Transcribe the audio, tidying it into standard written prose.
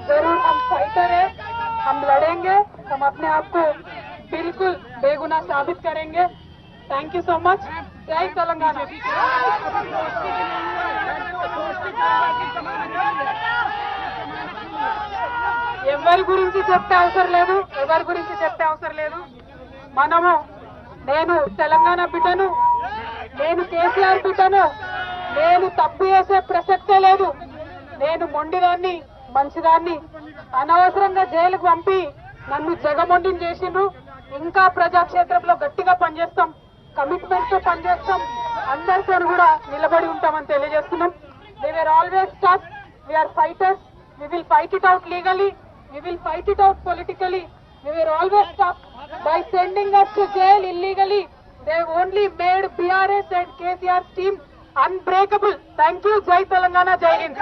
जरूर हम फाइटर है, हम लड़ेंगे, हम अपने आप को बिल्कुल बेगुनाह साबित करेंगे। Thank you so much. जय तेलंगाना। ఎవరి గురించి చెప్పే అవసరం లేదు, మనము నేను తెలంగాణ బిడ్డను, నేను కేసీఆర్ బిడ్డను, నేను తప్పు చేసే ప్రసక్తే లేదు. నేను మొండిదాన్ని, మంచిదాన్ని, అనవసరంగా జైలుకు పంపి నన్ను జగమొండిని చేసిండ్రు. ఇంకా ప్రజాక్షేత్రంలో గట్టిగా పనిచేస్తాం, కమిట్మెంట్ తో పనిచేస్తాం, అందరితో కూడా నిలబడి ఉంటామని తెలియజేస్తున్నాం. We were always tough, we are fighters, we will fight it out legally, we will fight it out politically. We were always tough. By sending us to jail illegally, they only made BRS and KCR's team unbreakable. Thank you. Jai Telangana, Jai Hind.